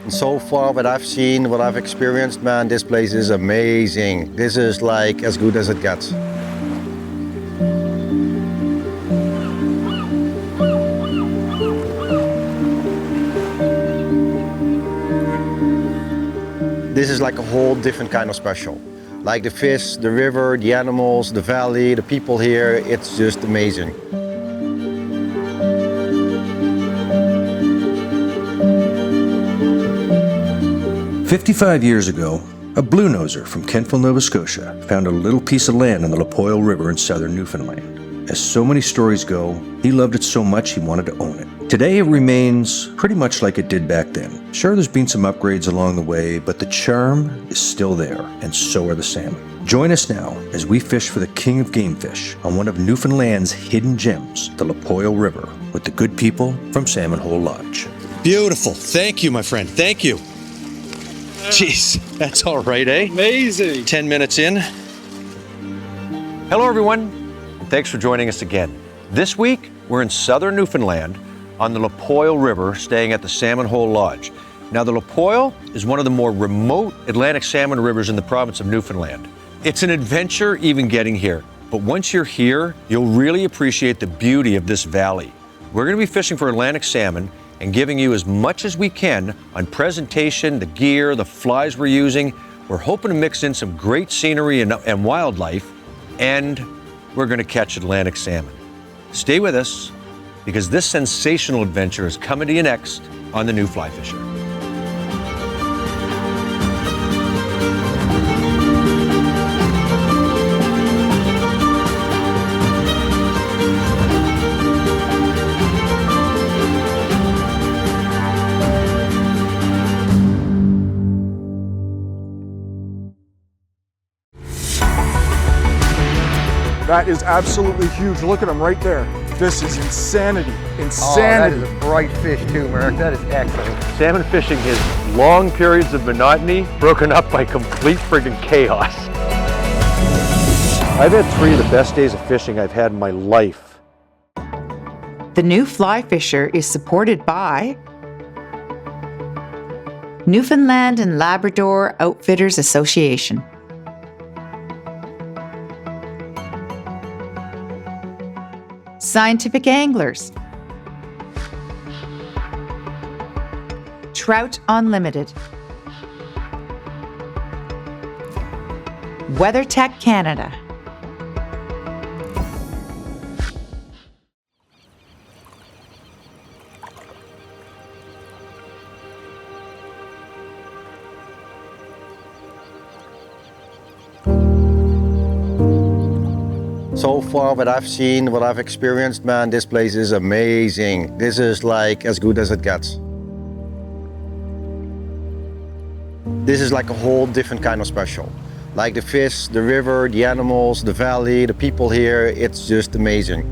And so far, what I've seen, what I've experienced, man, this place is amazing. This is like as good as it gets. This is like a whole different kind of special. Like the fish, the river, the animals, the valley, the people here, it's just amazing. "55 years ago, a blue noser from Kentville, Nova Scotia found a little piece of land on the Lapoille River in southern Newfoundland. As so many stories go, he loved it so much he wanted to own it. Today it remains pretty much like it did back then. Sure, there's been some upgrades along the way, but the charm is still there, and so are the salmon. Join us now as we fish for the king of game fish on one of Newfoundland's hidden gems, the Lapoille River, with the good people from Salmon Hole Lodge." Beautiful. Thank you, my friend. Thank you. Jeez, that's all right, eh? Amazing. 10 minutes in. Hello, everyone, and thanks for joining us again. This week, we're in southern Newfoundland on the Lapoille River, staying at the Salmon Hole Lodge. Now, the Lapoille is one of the more remote Atlantic salmon rivers in the province of Newfoundland. It's an adventure even getting here, but once you're here, you'll really appreciate the beauty of this valley. We're going to be fishing for Atlantic salmon and giving you as much as we can on presentation, the gear, the flies we're using. We're hoping to mix in some great scenery and wildlife, and we're going to catch Atlantic salmon. Stay with us, because this sensational adventure is coming to you next on The New Fly Fisher. That is absolutely huge. Look at him right there. This is insanity. Oh, Insanity. that is a bright fish too, Mark. That is excellent. Salmon fishing is long periods of monotony broken up by complete friggin' chaos. I've had 3 of the best days of fishing I've had in my life. The New Fly Fisher is supported by Newfoundland and Labrador Outfitters Association, Scientific Anglers, Trout Unlimited, WeatherTech Canada, So far, what I've seen, what I've experienced, man, this place is amazing. This is like as good as it gets. This is like a whole different kind of special. Like the fish, the river, the animals, the valley, the people here, it's just amazing.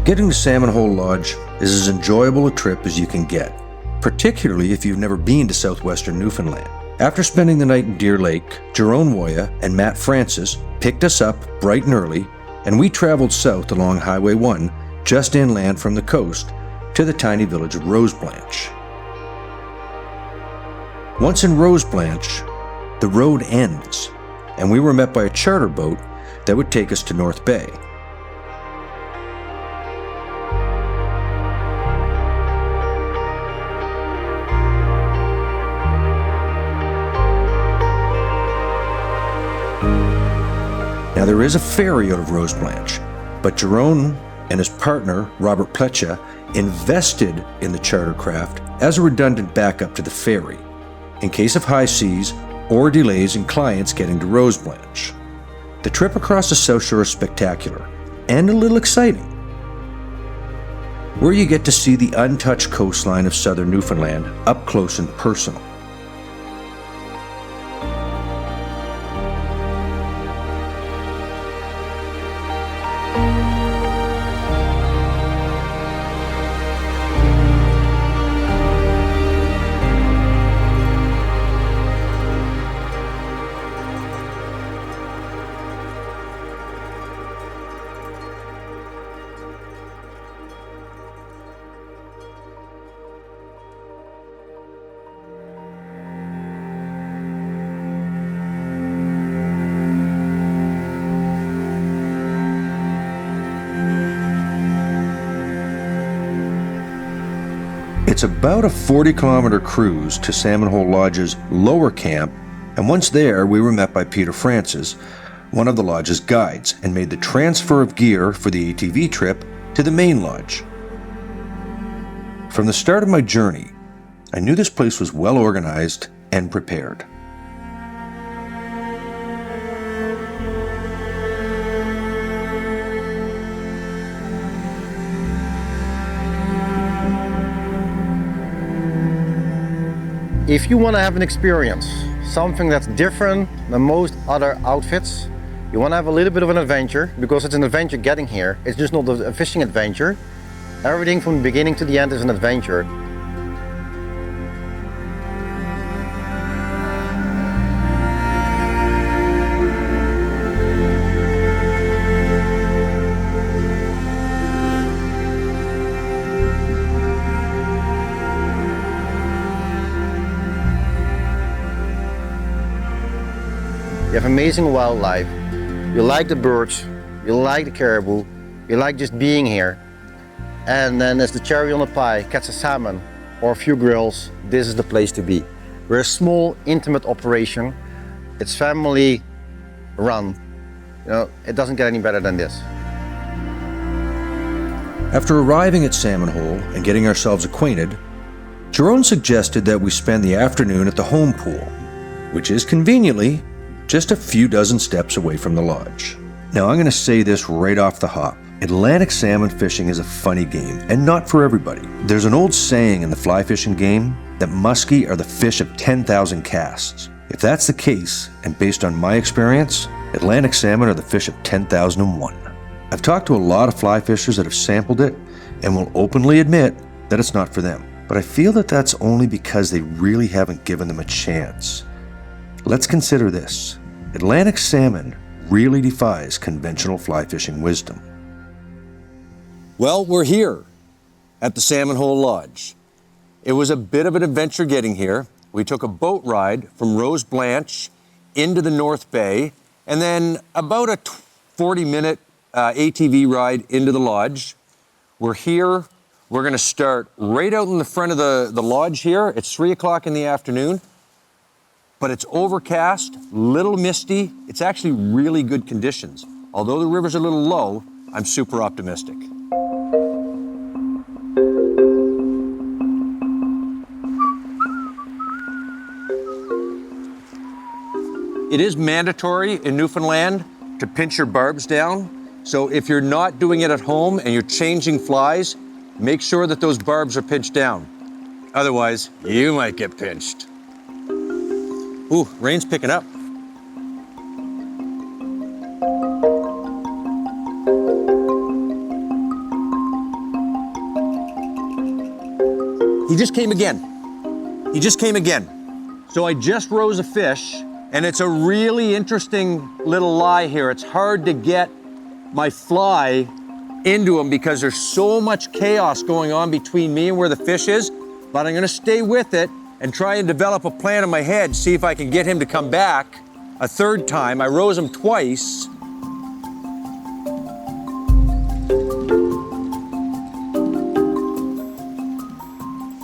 Getting to Salmon Hole Lodge is as enjoyable a trip as you can get, particularly if you've never been to southwestern Newfoundland. After spending the night in Deer Lake, Jerome Woya and Matt Francis picked us up bright and early, and we traveled south along Highway 1, just inland from the coast, to the tiny village of Roseblanche. Once in Rose Blanche, the road ends, and we were met by a charter boat that would take us to North Bay. Now there is a ferry out of Rose Blanche, but Jerome and his partner, Robert Pletcha, invested in the charter craft as a redundant backup to the ferry, in case of high seas or delays in clients getting to Rose Blanche. The trip across the South Shore is spectacular and a little exciting, where you get to see the untouched coastline of southern Newfoundland up close and personal. It's about a 40-kilometer cruise to Salmon Hole Lodge's lower camp, and once there, we were met by Peter Francis, one of the lodge's guides, and made the transfer of gear for the ATV trip to the main lodge. From the start of my journey, I knew this place was well organized and prepared. If you want to have an experience, something that's different than most other outfits, you want to have a little bit of an adventure, because it's an adventure getting here. It's just not a fishing adventure. Everything from the beginning to the end is an adventure. You have amazing wildlife, you like the birds, you like the caribou, you like just being here. And then as the cherry on the pie, catch a salmon or a few grills, this is the place to be. We're a small, intimate operation. It's family run. You know, it doesn't get any better than this. After arriving at Salmon Hole and getting ourselves acquainted, Jerome suggested that we spend the afternoon at the home pool, which is conveniently just a few dozen steps away from the lodge. Now I'm going to say this right off the hop. Atlantic salmon fishing is a funny game and not for everybody. There's an old saying in the fly fishing game that muskie are the fish of 10,000 casts. If that's the case, and based on my experience, Atlantic salmon are the fish of 10,001. I've talked to a lot of fly fishers that have sampled it and will openly admit that it's not for them. But I feel that that's only because they really haven't given them a chance. Let's consider this. Atlantic salmon really defies conventional fly fishing wisdom. Well, we're here at the Salmon Hole Lodge. It was a bit of an adventure getting here. We took a boat ride from Rose Blanche into the North Bay, and then about a 40-minute ATV ride into the lodge. We're here. We're going to start right out in the front of the lodge here. It's 3 o'clock in the afternoon. But it's overcast, little misty. It's actually really good conditions. Although the river's a little low, I'm super optimistic. It is mandatory in Newfoundland to pinch your barbs down. So if you're not doing it at home and you're changing flies, make sure that those barbs are pinched down. Otherwise, you might get pinched. Ooh, rain's picking up. He just came again. He just came again. So I just rose a fish, and it's a really interesting little lie here. It's hard to get my fly into him because there's so much chaos going on between me and where the fish is, but I'm gonna stay with it and try and develop a plan in my head, see if I can get him to come back a third time. I rose him twice.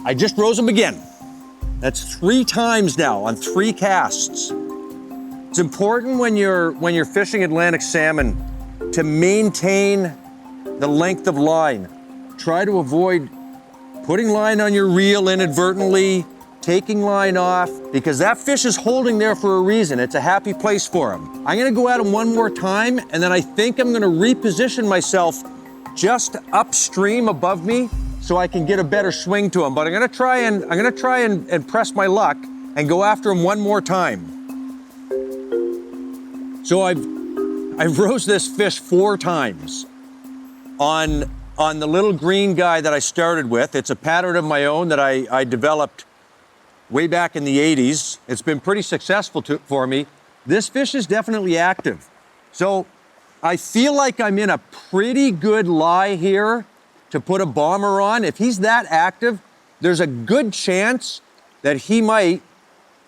I just rose him again. That's 3 times now on 3 casts. It's important when you're fishing Atlantic salmon to maintain the length of line. Try to avoid putting line on your reel inadvertently, taking line off, because that fish is holding there for a reason. It's a happy place for him. I'm gonna go at him one more time, and then I think I'm gonna reposition myself just upstream above me so I can get a better swing to him. But I'm gonna try and press my luck and go after him one more time. So I've rose this fish 4 times on the little green guy that I started with. It's a pattern of my own that I developed way back in the 80s. It's been pretty successful for me. This fish is definitely active. So I feel like I'm in a pretty good lie here to put a bomber on. If he's that active, there's a good chance that he might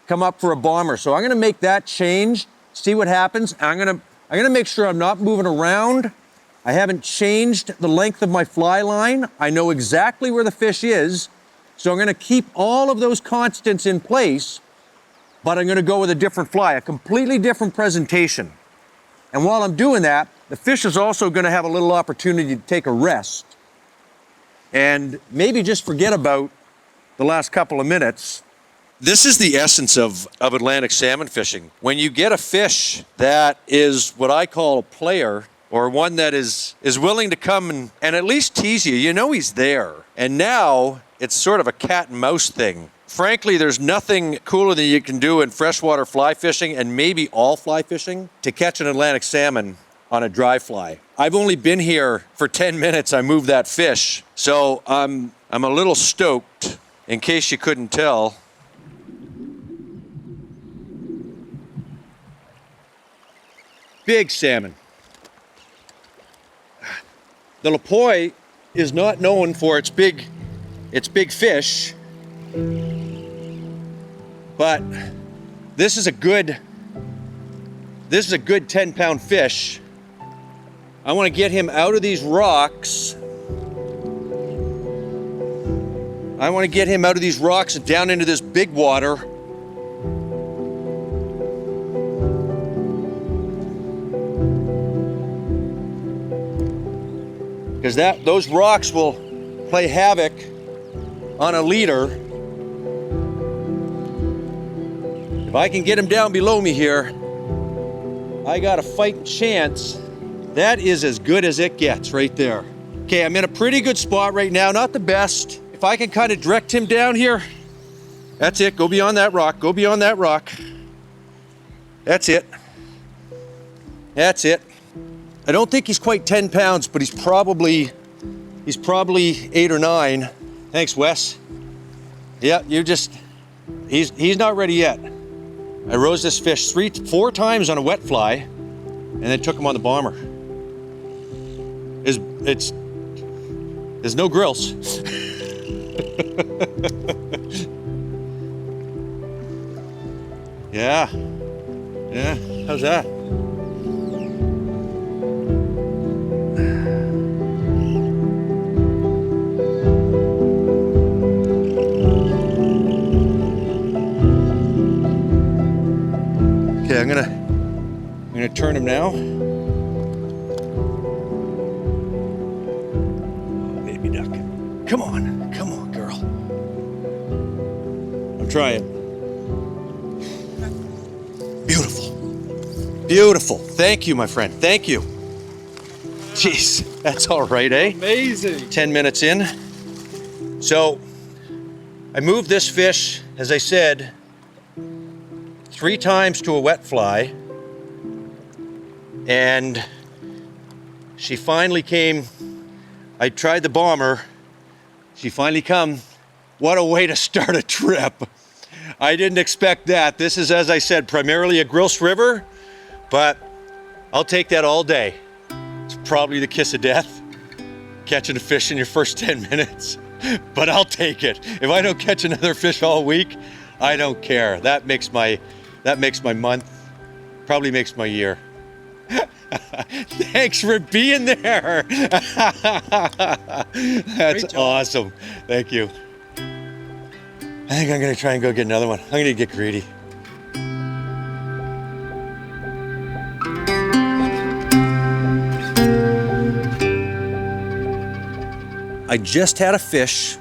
come up for a bomber. So I'm gonna make that change, see what happens. I'm gonna make sure I'm not moving around. I haven't changed the length of my fly line. I know exactly where the fish is. So I'm gonna keep all of those constants in place, but I'm gonna go with a different fly, a completely different presentation. And while I'm doing that, the fish is also gonna have a little opportunity to take a rest and maybe just forget about the last couple of minutes. This is the essence of Atlantic salmon fishing. When you get a fish that is what I call a player, or one that is willing to come and at least tease you, you know he's there. And now it's sort of a cat and mouse thing. Frankly, there's nothing cooler than you can do in freshwater fly fishing, and maybe all fly fishing, to catch an Atlantic salmon on a dry fly. I've only been here for 10 minutes. I moved that fish. So I'm a little stoked, in case you couldn't tell. Big salmon. The Lapoy is not known for its big fish, but this is a good 10-pound fish. I want to get him out of these rocks. I want to get him out of these rocks and down into this big water. Because those rocks will play havoc on a leader. If I can get him down below me here, I got a fighting chance. That is as good as it gets right there. Okay, I'm in a pretty good spot right now, not the best. If I can kind of direct him down here, that's it. Go beyond that rock, go beyond that rock. That's it. That's it. I don't think he's quite 10 pounds, but he's probably 8 or 9. Thanks, Wes. Yeah, he's not ready yet. I rose this fish 4 times on a wet fly, and then took him on the bomber. There's no grills. Yeah, how's that? Okay, I'm gonna turn him now. Oh, baby duck. Come on, girl. I'm trying. Beautiful. Thank you, my friend. Thank you. Jeez, that's all right, eh? Amazing. 10 minutes in. So, I moved this fish, as I said, 3 times to a wet fly, and she finally came. I tried the bomber. She finally come. What a way to start a trip. I didn't expect that. This is, as I said, primarily a Gross River, but I'll take that all day. It's probably the kiss of death, catching a fish in your first 10 minutes, but I'll take it. If I don't catch another fish all week, I don't care. That makes my month, probably makes my year. Thanks for being there. That's awesome. Thank you. I think I'm gonna try and go get another one. I'm gonna get greedy. I just had a fish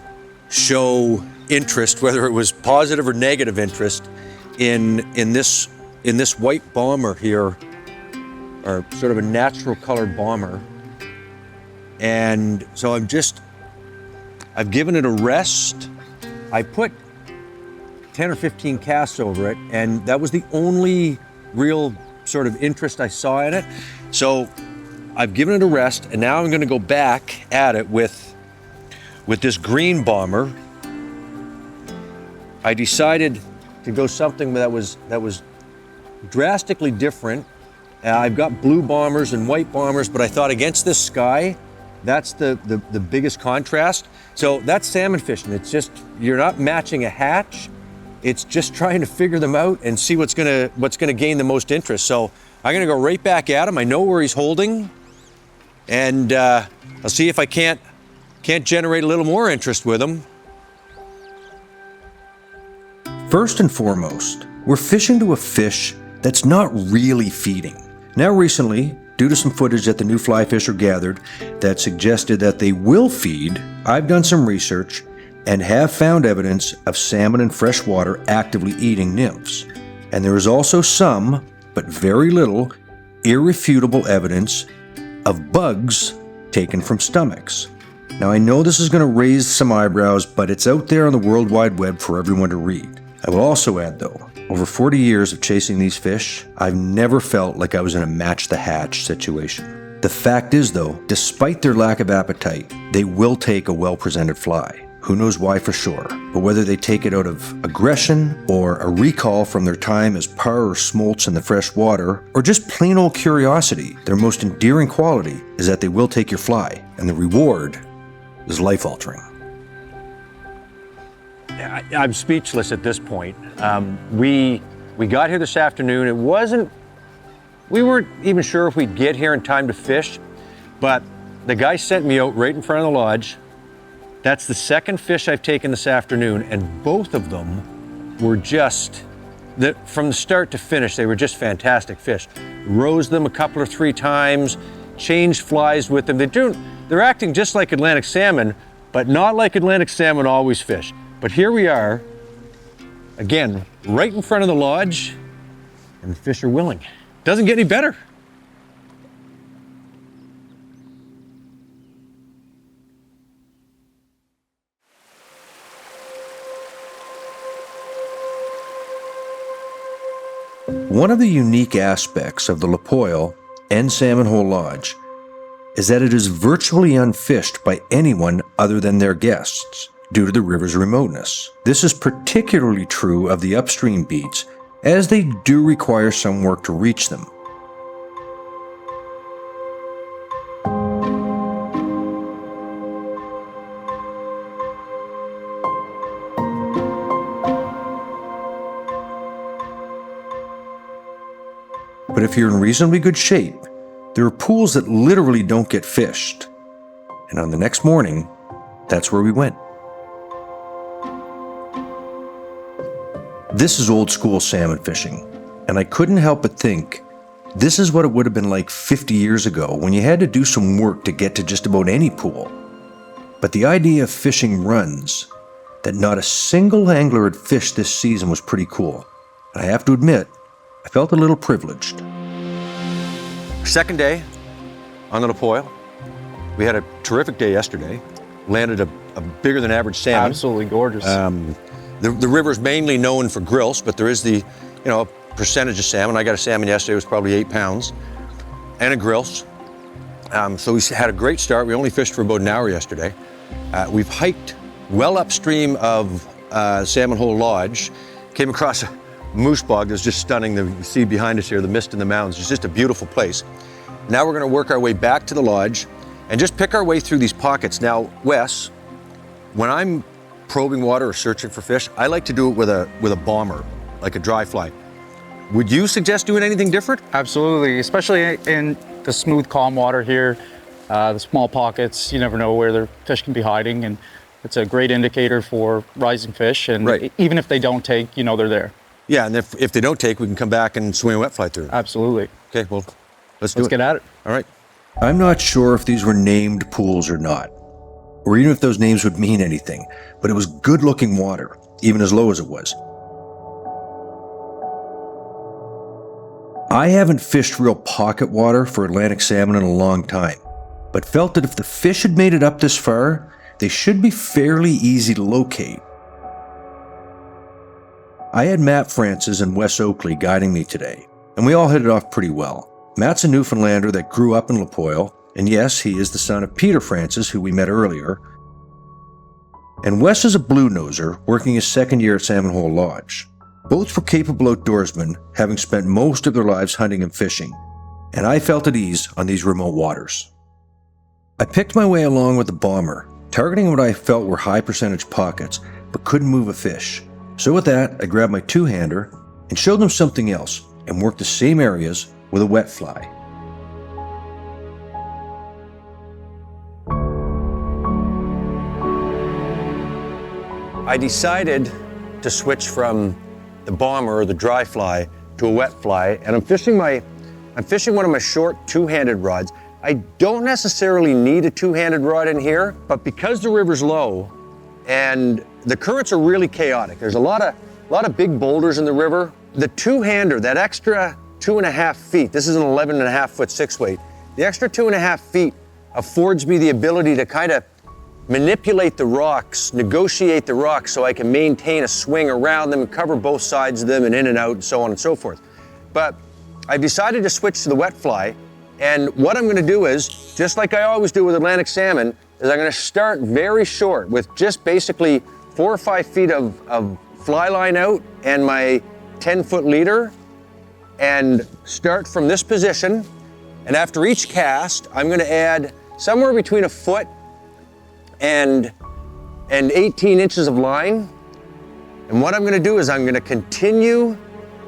show interest, whether it was positive or negative interest, in this white bomber here, or sort of a natural colored bomber. And so I've given it a rest. I put 10 or 15 casts over it, and that was the only real sort of interest I saw in it. So I've given it a rest, and now I'm gonna go back at it with this green bomber. I decided to go something that was drastically different. I've got blue bombers and white bombers, but I thought against this sky, that's the biggest contrast. So that's salmon fishing. It's just, you're not matching a hatch. It's just trying to figure them out and see what's gonna gain the most interest. So I'm gonna go right back at him. I know where he's holding, and I'll see if I can't generate a little more interest with him. First and foremost, we're fishing to a fish that's not really feeding. Now recently, due to some footage that the new fly fisher gathered that suggested that they will feed, I've done some research and have found evidence of salmon in fresh water actively eating nymphs. And there is also some, but very little, irrefutable evidence of bugs taken from stomachs. Now I know this is going to raise some eyebrows, but it's out there on the World Wide Web for everyone to read. I will also add though, over 40 years of chasing these fish, I've never felt like I was in a match the hatch situation. The fact is though, despite their lack of appetite, they will take a well-presented fly. Who knows why for sure, but whether they take it out of aggression or a recall from their time as par or smolts in the fresh water, or just plain old curiosity, their most endearing quality is that they will take your fly, and the reward is life-altering. I'm speechless at this point. We got here this afternoon. We weren't even sure if we'd get here in time to fish, but the guy sent me out right in front of the lodge. That's the second fish I've taken this afternoon, and both of them were from the start to finish, they were just fantastic fish. Rose them a couple or three times, changed flies with them. They're acting just like Atlantic salmon, but not like Atlantic salmon always fish. But here we are, again, right in front of the lodge, and the fish are willing. Doesn't get any better. One of the unique aspects of the Lapoille and Salmon Hole Lodge is that it is virtually unfished by anyone other than their guests due to the river's remoteness. This is particularly true of the upstream beats, as they do require some work to reach them. But if you're in reasonably good shape, there are pools that literally don't get fished. And on the next morning, that's where we went. This is old school salmon fishing, and I couldn't help but think, this is what it would have been like 50 years ago when you had to do some work to get to just about any pool. But the idea of fishing runs that not a single angler had fished this season was pretty cool. And I have to admit, I felt a little privileged. Second day on the Lapoille. We had a terrific day yesterday. Landed a bigger than average salmon. Absolutely gorgeous. The river's mainly known for grills, but there is the, percentage of salmon. I got a salmon yesterday, it was probably 8 pounds, and a grills. So we had a great start. We only fished for about an hour yesterday. We've hiked well upstream of Salmon Hole Lodge, came across a moose bog that's just stunning. You see behind us here, the mist in the mountains. It's just a beautiful place. Now we're gonna work our way back to the lodge and just pick our way through these pockets. Now, Wes, when I'm probing water or searching for fish, I like to do it with a bomber, like a dry fly. Would you suggest doing anything different? Absolutely, especially in the smooth, calm water here, the small pockets, you never know where their fish can be hiding, and it's a great indicator for rising fish, and Right. even if they don't take, you know they're there. Yeah, and if they don't take, we can come back and swing a wet fly through. Absolutely. Okay, well, let's Let's get at it. All right. I'm not sure if these were named pools or not, or even if those names would mean anything, but it was good-looking water, even as low as it was. I haven't fished real pocket water for Atlantic salmon in a long time, but felt that if the fish had made it up this far, they should be fairly easy to locate. I had Matt Francis and Wes Oakley guiding me today, and we all hit it off pretty well. Matt's a Newfoundlander that grew up in La Poille, and yes, he is the son of Peter Francis, who we met earlier. And Wes is a blue noser working his second year at Salmon Hole Lodge. Both were capable outdoorsmen, having spent most of their lives hunting and fishing, and I felt at ease on these remote waters. I picked my way along with the bomber, targeting what I felt were high percentage pockets, but couldn't move a fish. So with that, I grabbed my two-hander and showed them something else and worked the same areas with a wet fly. I decided to switch from the bomber or the dry fly to a wet fly, and I'm fishing one of my short two-handed rods. I don't necessarily need a two-handed rod in here, but because the river's low and the currents are really chaotic, there's a lot of big boulders in the river. The two-hander, that extra 2.5 feet, this is an 11.5 foot 6-weight, the extra 2.5 feet affords me the ability to kind of manipulate the rocks, negotiate the rocks so I can maintain a swing around them and cover both sides of them and in and out and so on and so forth. But I've decided to switch to the wet fly, and what I'm gonna do is, just like I always do with Atlantic salmon, is I'm gonna start very short with just basically 4 or 5 feet of fly line out and my 10-foot leader, and start from this position. And after each cast, I'm gonna add somewhere between a foot and 18 inches of line. And what I'm gonna do is I'm gonna continue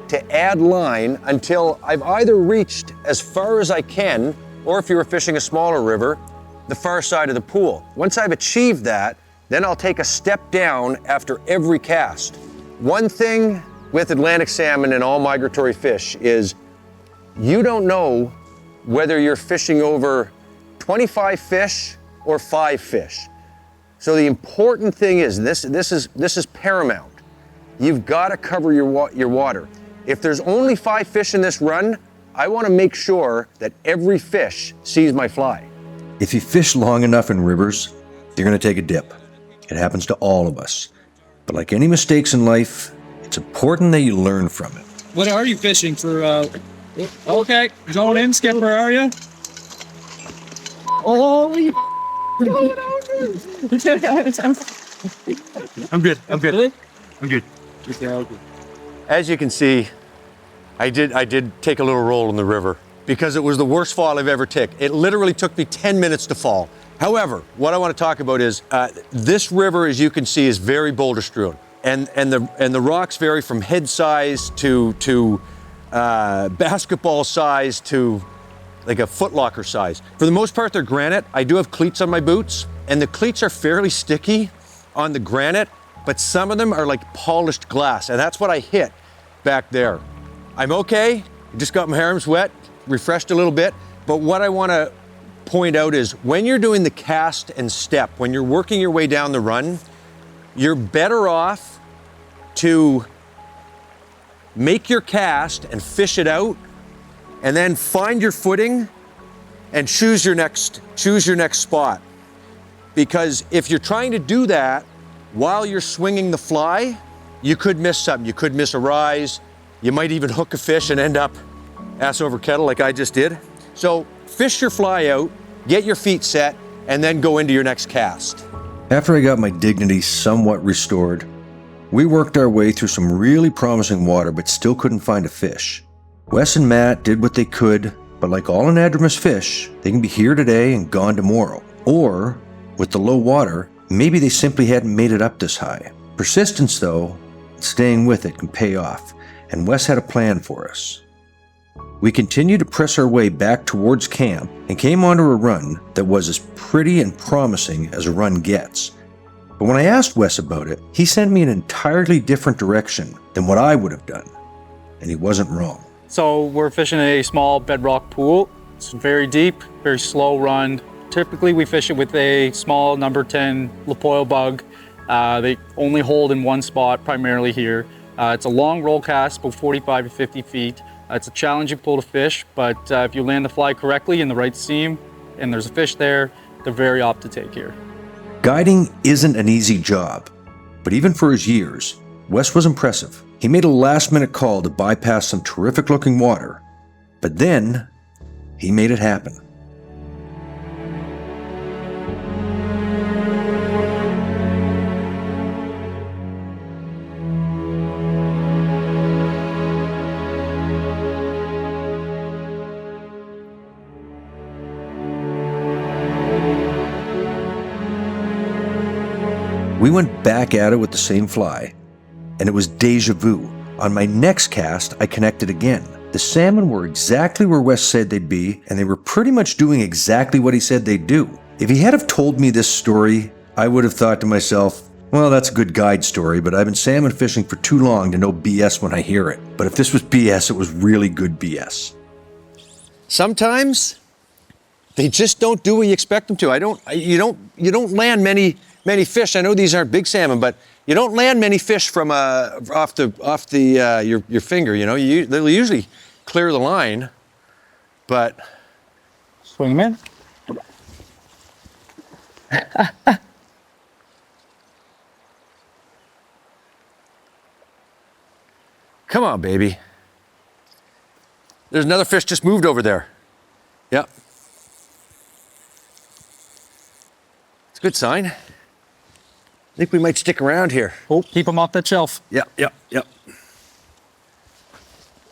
to add line until I've either reached as far as I can, or if you were fishing a smaller river, the far side of the pool. Once I've achieved that, then I'll take a step down after every cast. One thing with Atlantic salmon and all migratory fish is you don't know whether you're fishing over 25 fish or 5 fish. So the important thing is, this is paramount. You've got to cover your water. If there's only 5 fish in this run, I want to make sure that every fish sees my fly. If you fish long enough in rivers, you're going to take a dip. It happens to all of us. But like any mistakes in life, it's important that you learn from it. What are you fishing for? Okay, going in, Skipper, are you? Holy I'm good. As you can see, I did take a little roll in the river because it was the worst fall I've ever taken. It literally took me 10 minutes to fall. However, what I want to talk about is this river, as you can see, is very boulder strewn, and the rocks vary from head size to basketball size to like a foot locker size. For the most part, they're granite. I do have cleats on my boots, and the cleats are fairly sticky on the granite, but some of them are like polished glass, and that's what I hit back there. I'm okay. I just got my arms wet, refreshed a little bit, but what I want to point out is when you're doing the cast and step, when you're working your way down the run, you're better off to make your cast and fish it out, and then find your footing and choose your next spot. Because if you're trying to do that while you're swinging the fly, you could miss something. You could miss a rise. You might even hook a fish and end up ass over kettle like I just did. So fish your fly out, get your feet set, and then go into your next cast. After I got my dignity somewhat restored, we worked our way through some really promising water but still couldn't find a fish. Wes and Matt did what they could, but like all anadromous fish, they can be here today and gone tomorrow. Or, with the low water, Maybe they simply hadn't made it up this high. Persistence, though, and staying with it can pay off, and Wes had a plan for us. We continued to press our way back towards camp and came onto a run that was as pretty and promising as a run gets. But when I asked Wes about it, he sent me in an entirely different direction than what I would have done. And he wasn't wrong. So we're fishing a small bedrock pool. It's very deep, very slow run. Typically we fish it with a small number 10 Lapoil bug. They only hold in one spot, primarily here. It's a long roll cast, about 45 to 50 feet. It's a challenging pool to fish, but if you land the fly correctly in the right seam and there's a fish there, they're very apt to take here. Guiding isn't an easy job, but even for his years, Wes was impressive. He made a last-minute call to bypass some terrific-looking water, but then he made it happen. We went back at it with the same fly, and it was deja vu. On my next cast, I connected again. The salmon were exactly where Wes said they'd be, and they were pretty much doing exactly what he said they'd do. If he had have told me this story, I would have thought to myself, well, that's a good guide story, but I've been salmon fishing for too long to know BS when I hear it. But if this was BS, it was really good BS. Sometimes they just don't do what you expect them to. You don't land many fish. I know these aren't big salmon, but you don't land many fish from off your finger. You know, they'll usually clear the line, but Swing them in. come on, baby. There's another fish just moved over there. Yep. It's a good sign. I think we might stick around here. Oh, keep them off that shelf. Yep.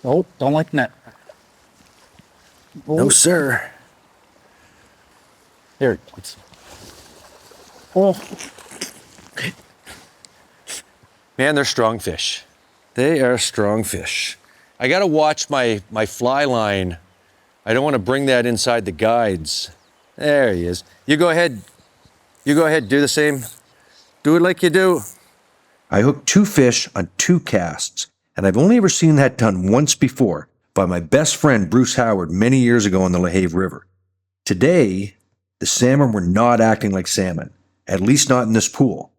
Oh, don't like the net. Oh. No, sir. Here. Oh. Man, they're strong fish. They are strong fish. I gotta watch my fly line. I don't want to bring that inside the guides. There he is. You go ahead. Do the same. Do it like you do. I hooked 2 fish on 2 casts, and I've only ever seen that done once before by my best friend Bruce Howard many years ago on the Lao River. Today, the salmon were not acting like salmon, at least not in this pool.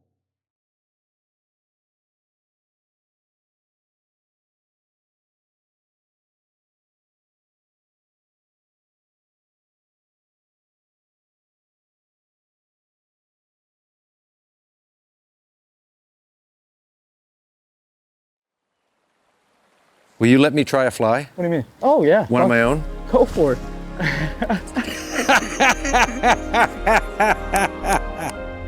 Will you let me try a fly? What do you mean? Oh, yeah. One of my own? Go for it.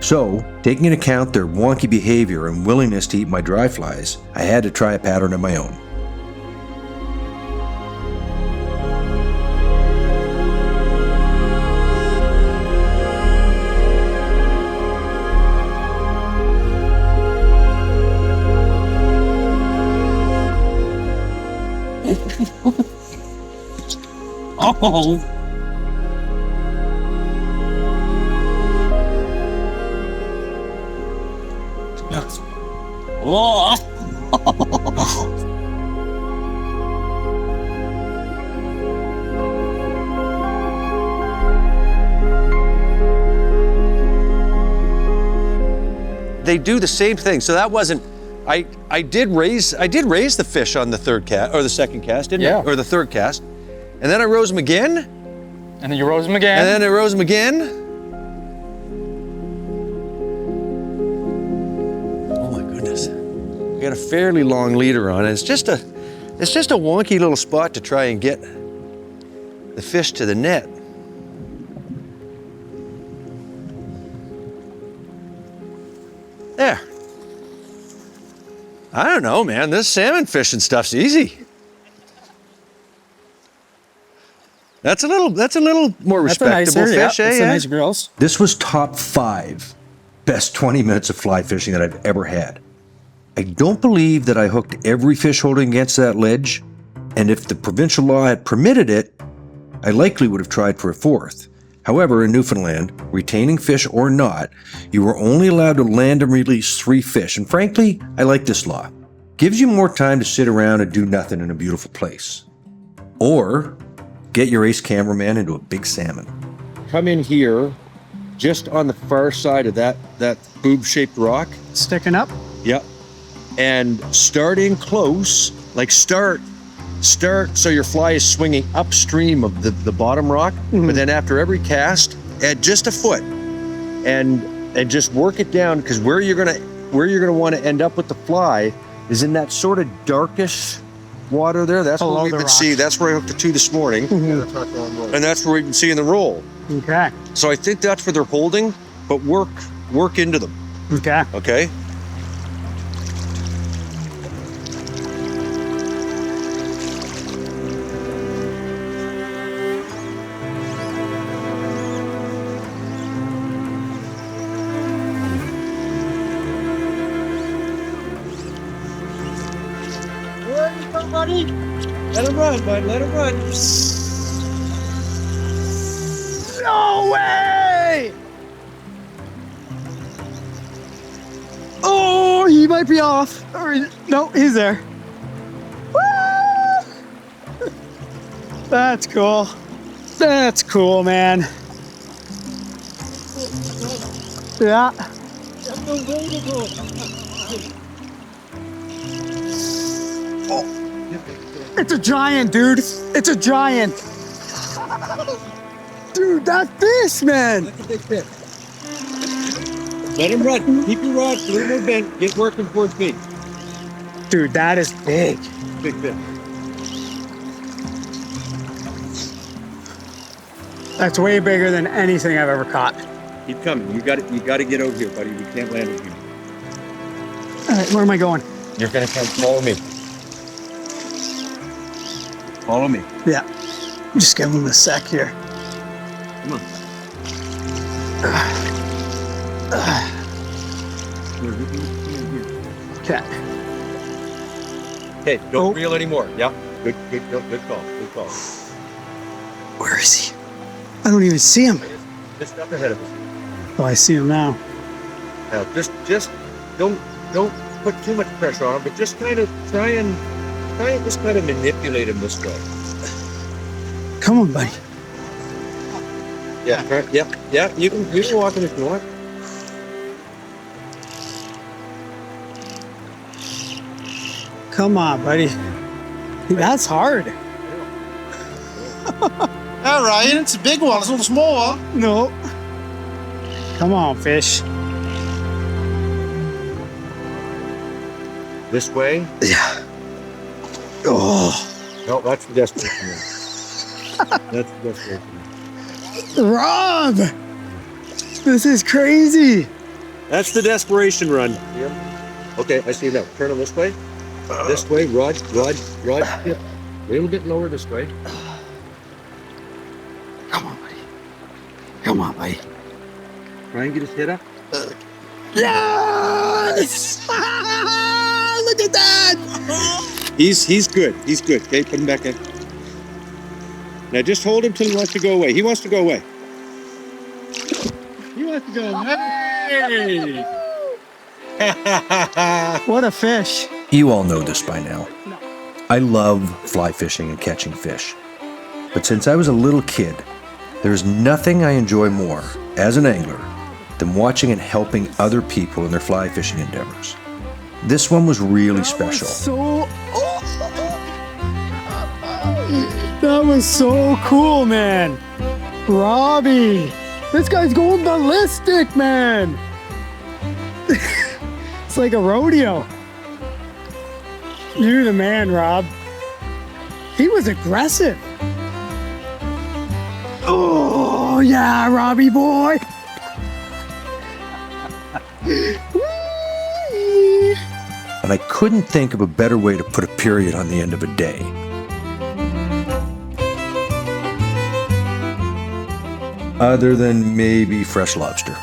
So, taking into account their wonky behavior and willingness to eat my dry flies, I had to try a pattern of my own. Oh. Oh. They do the same thing. So that wasn't. I did raise the fish on the third cast or the second cast, didn't I? Or the third cast, and then I rose them again. And then you rose them again. And then I rose them again. Oh my goodness! I got a fairly long leader on it. It's just a wonky little spot to try and get the fish to the net. There. I don't know, man. This salmon fishing stuff's easy. That's a little more respectable fish, That's eh? a nice girls. This was top 5 best 20 minutes of fly fishing that I've ever had. I don't believe that I hooked every fish holding against that ledge, and if the provincial law had permitted it, I likely would have tried for a fourth. However, in Newfoundland, retaining fish or not, you were only allowed to land and release 3 fish, and frankly, I like this law. Gives you more time to sit around and do nothing in a beautiful place. Or get your ace cameraman into a big salmon. Come in here, just on the far side of that boob-shaped rock. Sticking up. Yep. And starting close, like start so your fly is swinging upstream of the bottom rock, but then after every cast, add just a foot and just work it down, because where you're gonna want to end up with the fly is in that sort of darkish water there. That's what we've been seeing. That's where I hooked the 2 this morning. And that's where we've been seeing the roll. Okay. So I think that's where they're holding, but work into them. Okay. Okay? Let him run, bud. Let him run. No way! Oh, he might be off. No, he's there. Woo! That's cool. That's cool, man. Yeah. It's a giant, dude. It's a giant. Dude, that fish, man. That's a big fish. Let him run. Keep your rod a little more bent. Get working towards me. Dude, that is big. Big fish. That's way bigger than anything I've ever caught. Keep coming. You got to get out here, buddy. We can't land with you. All right, where am I going? You're gonna come. Follow me. Follow me. Yeah. Just give him a sec here. Come on. Okay. Okay, don't reel anymore. Yeah. Good call. Good call. Where is he? I don't even see him. Just up ahead of us. Oh, I see him now. Now, just don't put too much pressure on him, but just kind of try and just kind of manipulate him this way. Come on, buddy. Yeah. Right. Yeah. You can walk in if you want. Come on, buddy. That's hard. All right, it's a big one. It's not a small one. No. Come on, fish. This way? Yeah. Oh. No, that's the desperation. That's the desperation. Rob! This is crazy. That's the desperation run. Yep. Okay, I see now. Turn him this way. This way, rod. Yep. A little bit lower this way. Come on, buddy. Come on, buddy. Try and get his head up. Yes! Look at that! He's good. He's good. Okay, put him back in. Now just hold him till he wants to go away. He wants to go away. He wants to go away. What a fish. You all know this by now. I love fly fishing and catching fish. But since I was a little kid, there's nothing I enjoy more as an angler than watching and helping other people in their fly fishing endeavors. This one was really special. That was so cool, man. Robbie, this guy's going ballistic, man. It's like a rodeo. You're the man, Rob. He was aggressive. Oh, yeah, Robbie boy. And I couldn't think of a better way to put a period on the end of a day. Other than maybe fresh lobster.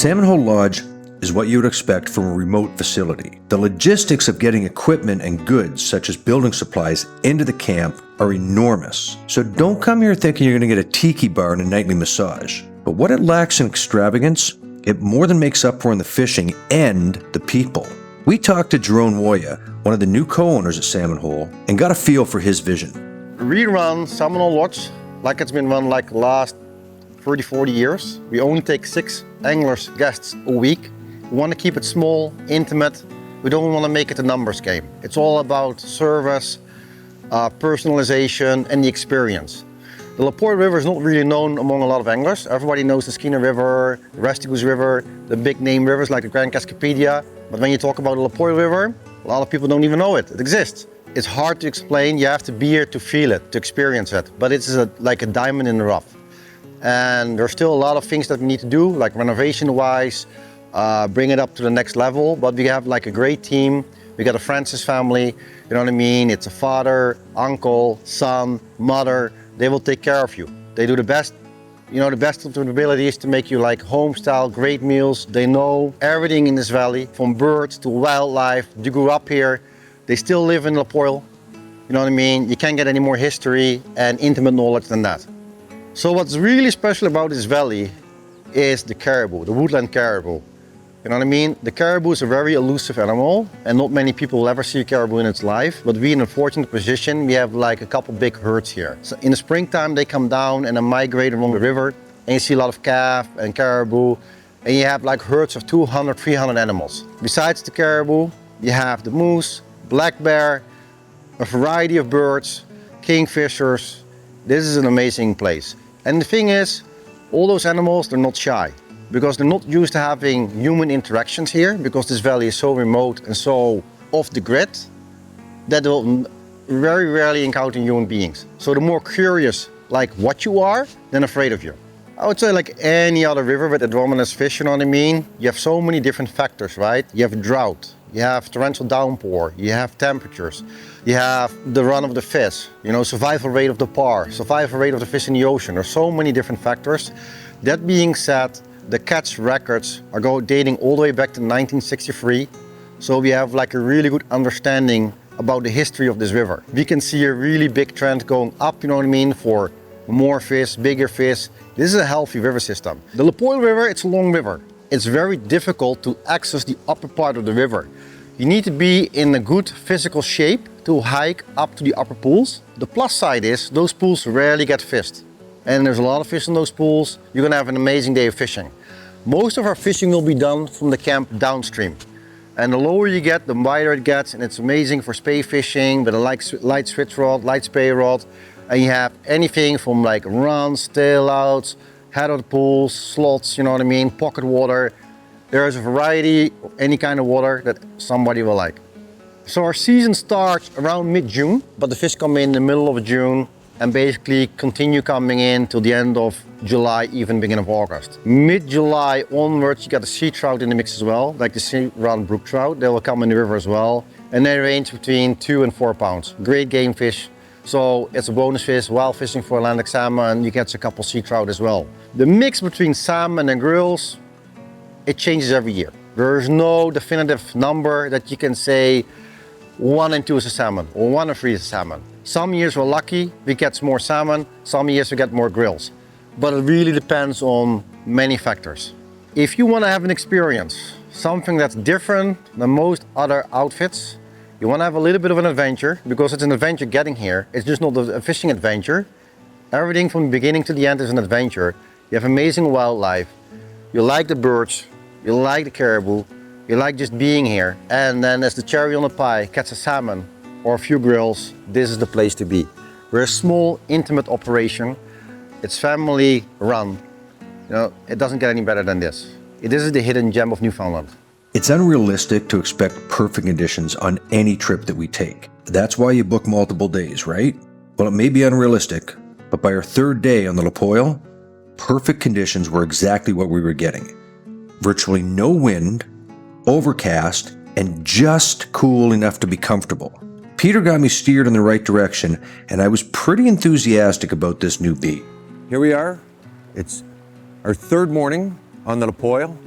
Salmon Hole Lodge is what you would expect from a remote facility. The logistics of getting equipment and goods, such as building supplies, into the camp are enormous. So don't come here thinking you're going to get a tiki bar and a nightly massage. But what it lacks in extravagance, it more than makes up for in the fishing and the people. We talked to Jerome Woya, one of the new co-owners at Salmon Hole, and got a feel for his vision. We run Salmon Hole Lodge like it's been run like the last 30, 40 years. We only take 6 anglers, guests a week. We want to keep it small, intimate. We don't want to make it a numbers game. It's all about service, personalization, and the experience. The Lapoille River is not really known among a lot of anglers. Everybody knows the Skeena River, the Restigouche River, the big name rivers like the Grand Cascapedia. But when you talk about the Lapoille River, a lot of people don't even know it. It exists. It's hard to explain. You have to be here to feel it, to experience it. But it's like a diamond in the rough. And there's still a lot of things that we need to do, like renovation-wise, bring it up to the next level. But we have like a great team. We got a Francis family, you know what I mean? It's a father, uncle, son, mother. They will take care of you. They do the best, you know, the best of their abilities to make you like home style, great meals. They know everything in this valley, from birds to wildlife. You grew up here. They still live in Lapoille. You know what I mean? You can't get any more history and intimate knowledge than that. So what's really special about this valley is the caribou, the woodland caribou. You know what I mean? The caribou is a very elusive animal, and not many people will ever see a caribou in its life. But we're in a fortunate position. We have like a couple big herds here. So in the springtime, they come down and they migrate along the river, and you see a lot of calf and caribou, and you have like herds of 200, 300 animals. Besides the caribou, you have the moose, black bear, a variety of birds, kingfishers. This is an amazing place. And the thing is, all those animals, they're not shy, because they're not used to having human interactions here, because this valley is so remote and so off the grid that they'll very rarely encounter human beings. So they're more curious like what you are than afraid of you. I would say like any other river with anadromous fish, you know what I mean? You have so many different factors, right? You have drought, you have torrential downpour, you have temperatures, you have the run of the fish, you know, survival rate of the par, survival rate of the fish in the ocean. There's so many different factors. That being said, the catch records are dating all the way back to 1963. So we have like a really good understanding about the history of this river. We can see a really big trend going up, you know what I mean, for more fish, bigger fish. This is a healthy river system. The Lapoille River, it's a long river. It's very difficult to access the upper part of the river. You need to be in a good physical shape to hike up to the upper pools. The plus side is those pools rarely get fished. And there's a lot of fish in those pools. You're gonna have an amazing day of fishing. Most of our fishing will be done from the camp downstream. And the lower you get, the wider it gets, and it's amazing for spey fishing with a light switch rod, light spey rod. And you have anything from like runs, tail outs, head of the pools, slots, you know what I mean, pocket water. There's a variety, any kind of water that somebody will like. So our season starts around mid-June, but the fish come in the middle of June and basically continue coming in till the end of July, even beginning of August. Mid-July onwards, you got the sea trout in the mix as well, like the sea round brook trout. They will come in the river as well. And they range between 2 and 4 pounds. Great game fish. So it's a bonus fish, wild fishing for Atlantic salmon, you get a couple sea trout as well. The mix between salmon and grills, it changes every year. There is no definitive number that you can say 1 and 2 is a salmon, or 1 and 3 is a salmon. Some years we're lucky, we get more salmon, some years we get more grills. But it really depends on many factors. If you want to have an experience, something that's different than most other outfits, you want to have a little bit of an adventure, because it's an adventure getting here. It's just not a fishing adventure. Everything from the beginning to the end is an adventure. You have amazing wildlife. You like the birds, you like the caribou, you like just being here. And then as the cherry on the pie, catch a salmon or a few grills, this is the place to be. We're a small, intimate operation. It's family run. You know, it doesn't get any better than this. This is the hidden gem of Newfoundland. It's unrealistic to expect perfect conditions on any trip that we take. That's why you book multiple days, right? Well, it may be unrealistic, but by our 3rd day on the Lapoille, perfect conditions were exactly what we were getting. Virtually no wind, overcast, and just cool enough to be comfortable. Peter got me steered in the right direction, and I was pretty enthusiastic about this new beat. Here we are. It's our 3rd morning on the Lapoille.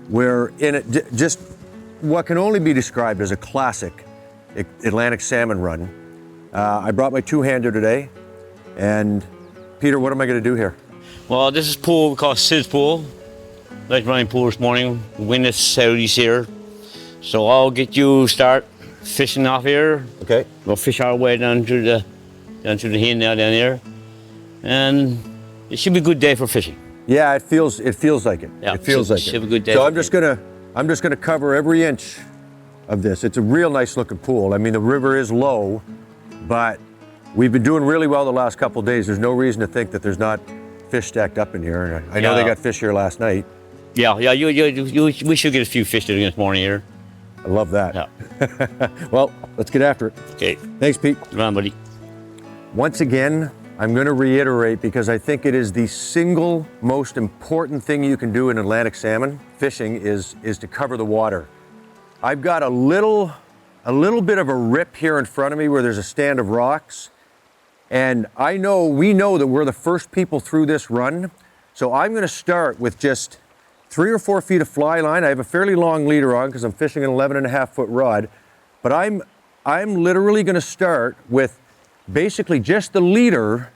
We're in it, just what can only be described as a classic Atlantic salmon run. I brought my two-hander today, and Peter, what am I going to do here? Well, this is pool we call Sid's pool. Like running pool this morning. The wind is southeast here, so I'll get you start fishing off here. Okay. We'll fish our way down to the hill now down there, and it should be a good day for fishing. Yeah, it feels like it. Yeah, it feels like should it. be a good day. So I'm just gonna cover every inch of this. It's a real nice looking pool. I mean, the river is low, but we've been doing really well the last couple of days. There's no reason to think that there's not fish stacked up in here. I know they got fish here last night. Yeah, we should get a few fish this morning here. I love that. Yeah. Well, let's get after it. Okay. Thanks, Pete. Come on, buddy. Once again, I'm going to reiterate because I think it is the single most important thing you can do in Atlantic salmon fishing is to cover the water. I've got a little bit of a rip here in front of me where there's a stand of rocks. And we know that we're the first people through this run. So I'm going to start with just 3 or 4 feet of fly line. I have a fairly long leader on because I'm fishing an 11.5-foot rod. But I'm literally going to start with basically just the leader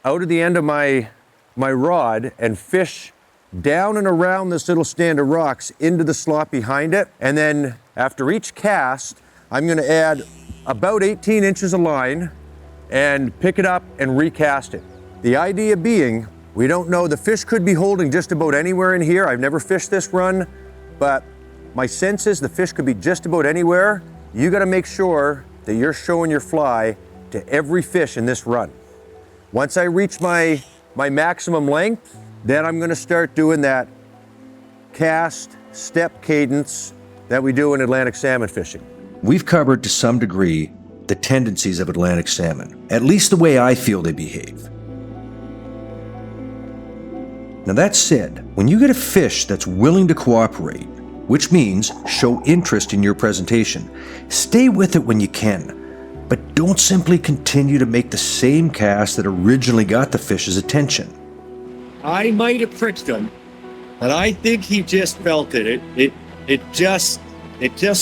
out of the end of my rod and fish down and around this little stand of rocks into the slot behind it. And then after each cast, I'm going to add about 18 inches of line and pick it up and recast it. The idea being, we don't know, the fish could be holding just about anywhere in here. I've never fished this run, but my sense is the fish could be just about anywhere. You got to make sure that you're showing your fly to every fish in this run. Once I reach my maximum length, then I'm going to start doing that cast step cadence that we do in Atlantic salmon fishing. We've covered to some degree the tendencies of Atlantic salmon, at least the way I feel they behave. Now that said, when you get a fish that's willing to cooperate, which means show interest in your presentation, stay with it when you can. But don't simply continue to make the same cast that originally got the fish's attention. I might have pricked him, but I think he just felt it. It just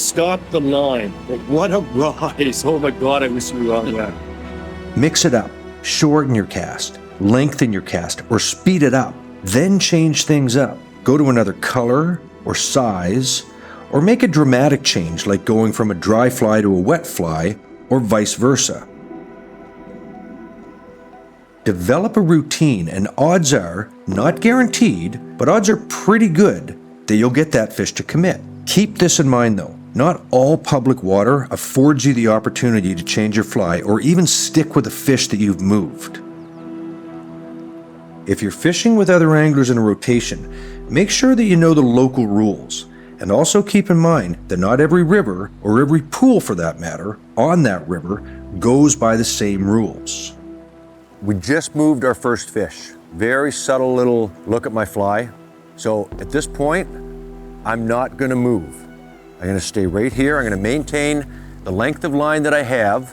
stopped the line. What a rise. Oh my God, I wish we were on that. Mix it up, shorten your cast, lengthen your cast, or speed it up. Then change things up. Go to another color or size, or make a dramatic change like going from a dry fly to a wet fly, or vice versa. Develop a routine, and odds are, not guaranteed, but odds are pretty good that you'll get that fish to commit. Keep this in mind though, not all public water affords you the opportunity to change your fly or even stick with a fish that you've moved. If you're fishing with other anglers in a rotation, make sure that you know the local rules. And also keep in mind that not every river, or every pool for that matter, on that river goes by the same rules. We just moved our first fish. Very subtle little look at my fly. So at this point, I'm not gonna move. I'm gonna stay right here. I'm gonna maintain the length of line that I have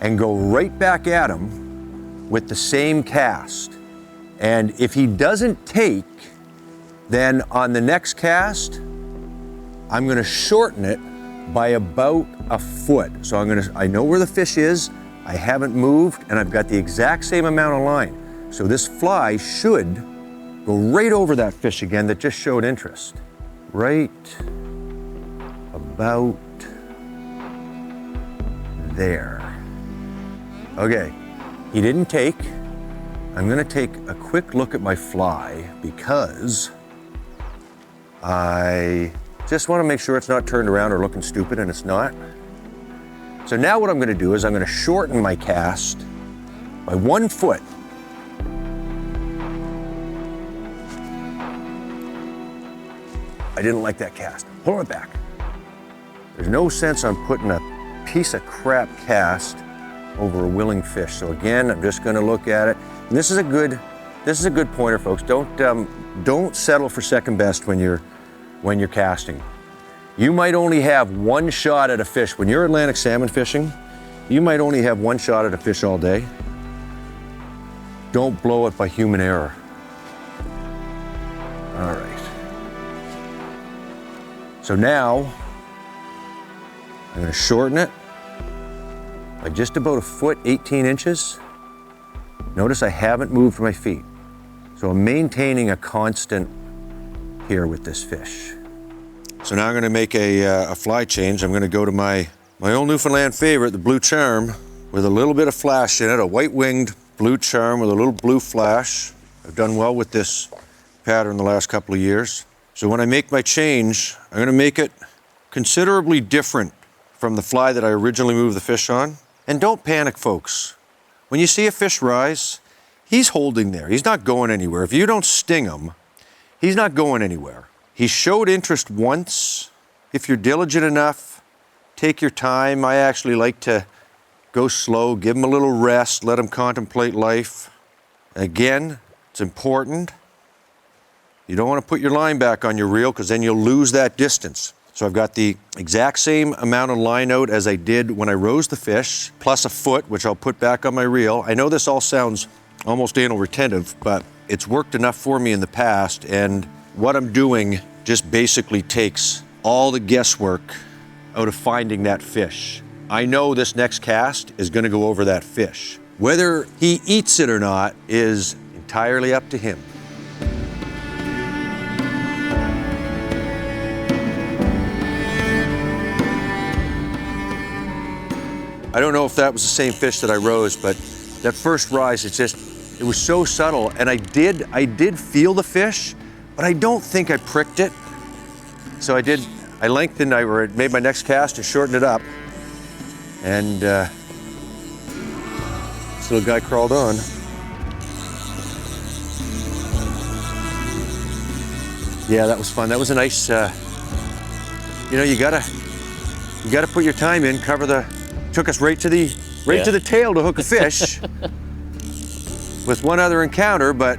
and go right back at him with the same cast. And if he doesn't take, then on the next cast, I'm gonna shorten it by about a foot. So I know where the fish is, I haven't moved, and I've got the exact same amount of line. So this fly should go right over that fish again that just showed interest. Right about there. Okay, he didn't take. I'm gonna take a quick look at my fly because I just want to make sure it's not turned around or looking stupid, and it's not. So now what I'm going to do is I'm going to shorten my cast by 1 foot. I didn't like that cast. Pull it back. There's no sense on putting a piece of crap cast over a willing fish. So again, I'm just going to look at it. And this is a good pointer, folks. Don't settle for second best when you're casting. You might only have one shot at a fish. When you're Atlantic salmon fishing, you might only have one shot at a fish all day. Don't blow it by human error. All right. So now, I'm gonna shorten it by just about 1.18 feet. Notice I haven't moved my feet. So I'm maintaining a constant here with this fish. So now I'm gonna make a fly change. I'm gonna go to my old Newfoundland favorite, the blue charm, with a little bit of flash in it, a white-winged blue charm with a little blue flash. I've done well with this pattern the last couple of years. So when I make my change, I'm gonna make it considerably different from the fly that I originally moved the fish on. And don't panic, folks. When you see a fish rise, he's holding there. He's not going anywhere. If you don't sting him, he's not going anywhere. He showed interest once. If you're diligent enough, take your time. I actually like to go slow, give him a little rest, let him contemplate life. Again, it's important. You don't want to put your line back on your reel because then you'll lose that distance. So I've got the exact same amount of line out as I did when I rose the fish, plus a foot, which I'll put back on my reel. I know this all sounds almost anal retentive, but it's worked enough for me in the past, and what I'm doing just basically takes all the guesswork out of finding that fish. I know this next cast is going to go over that fish. Whether he eats it or not is entirely up to him. I don't know if that was the same fish that I rose, but that first rise, it was so subtle, and I did feel the fish, but I don't think I pricked it. So I lengthened, I made my next cast and shortened it up, and this little guy crawled on. Yeah, that was fun. That was a nice, you know, you gotta put your time in, took us right to the tail to hook a fish with one other encounter, but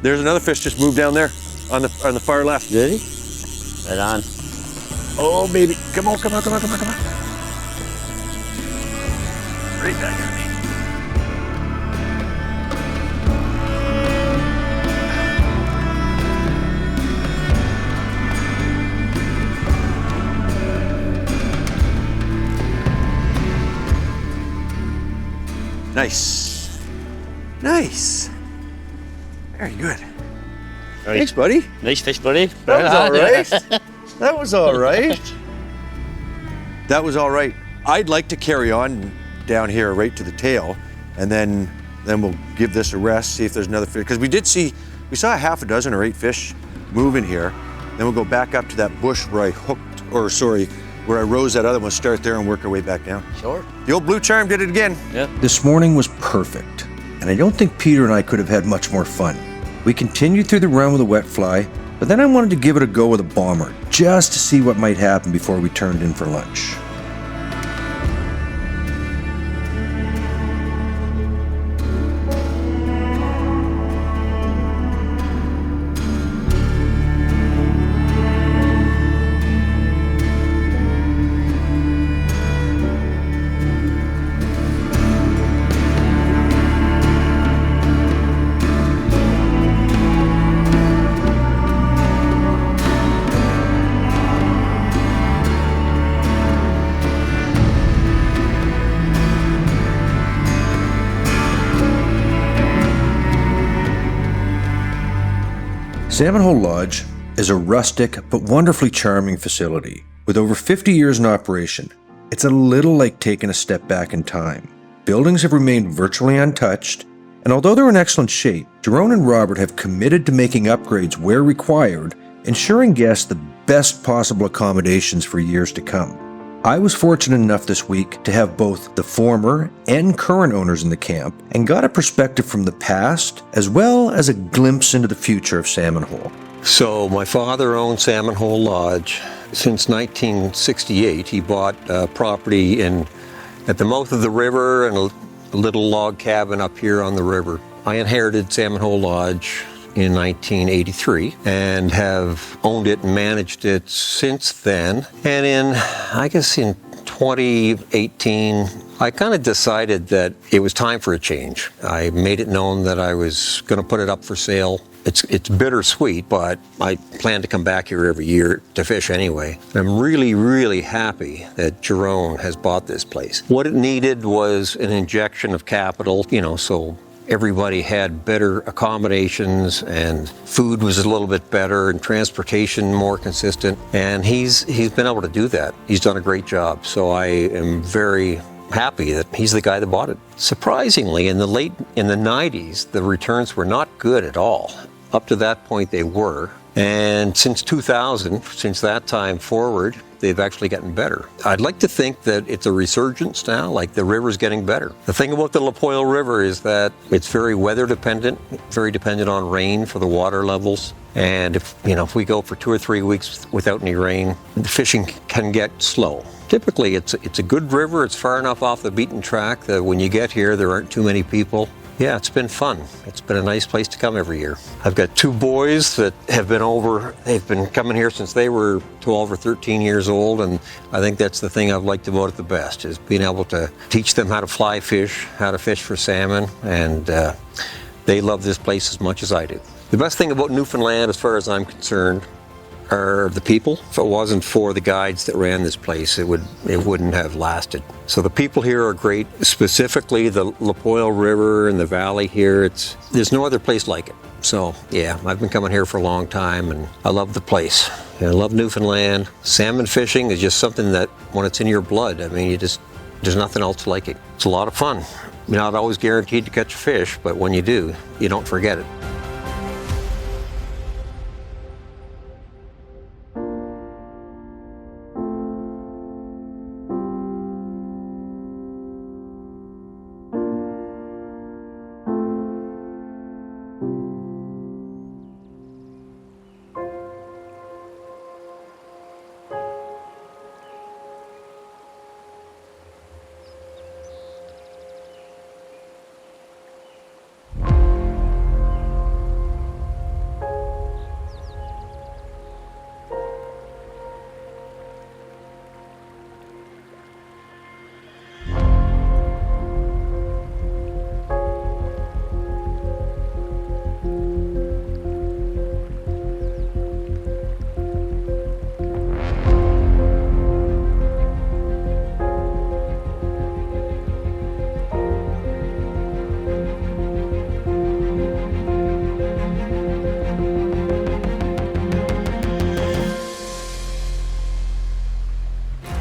there's another fish just moved down there on the far left. Did he? Right on. Oh, baby. Come on. Right back at me. Nice. Very good. Right. Thanks, buddy. Nice fish, buddy. That was all right. That was all right. That was all right. I'd like to carry on down here right to the tail, and then we'll give this a rest, see if there's another fish. Because we saw a half a dozen or 8 fish move in here. Then we'll go back up to that bush where where I rose that other one, start there and work our way back down. Sure. The old blue charm did it again. Yep. This morning was perfect, and I don't think Peter and I could have had much more fun. We continued through the run with a wet fly, but then I wanted to give it a go with a bomber, just to see what might happen before we turned in for lunch. Salmon Hole Lodge is a rustic but wonderfully charming facility. With over 50 years in operation, it's a little like taking a step back in time. Buildings have remained virtually untouched, and although they're in excellent shape, Jerome and Robert have committed to making upgrades where required, ensuring guests the best possible accommodations for years to come. I was fortunate enough this week to have both the former and current owners in the camp and got a perspective from the past as well as a glimpse into the future of Salmon Hole. So my father owned Salmon Hole Lodge since 1968. He bought property at the mouth of the river and a little log cabin up here on the river. I inherited Salmon Hole Lodge in 1983 and have owned it and managed it since then. And in 2018, I kind of decided that it was time for a change. I made it known that I was going to put it up for sale. It's bittersweet, but I plan to come back here every year to fish anyway. I'm really, really happy that Jerome has bought this place. What it needed was an injection of capital, so everybody had better accommodations and food was a little bit better and transportation more consistent. And he's been able to do that. He's done a great job. So I am very happy that he's the guy that bought it. Surprisingly, in the 90s, the returns were not good at all. Up to that point, they were. And since 2000, since that time forward, they've actually gotten better. I'd like to think that it's a resurgence now, like the river's getting better. The thing about the Lapoille River is that it's very weather dependent, very dependent on rain for the water levels. And if we go for 2 or 3 weeks without any rain, the fishing can get slow. Typically, it's a good river. It's far enough off the beaten track that when you get here, there aren't too many people. Yeah, it's been fun. It's been a nice place to come every year. I've got 2 boys that have been over. They've been coming here since they were 12 or 13 years old, and I think that's the thing I've liked about it the best, is being able to teach them how to fly fish, how to fish for salmon, and they love this place as much as I do. The best thing about Newfoundland, as far as I'm concerned, are the people. If it wasn't for the guides that ran this place, it wouldn't have lasted. So the people here are great, specifically the Lapoille River and the valley here. There's no other place like it. So yeah, I've been coming here for a long time and I love the place. And I love Newfoundland. Salmon fishing is just something that when it's in your blood, there's nothing else like it. It's a lot of fun. You're not always guaranteed to catch a fish, but when you do, you don't forget it.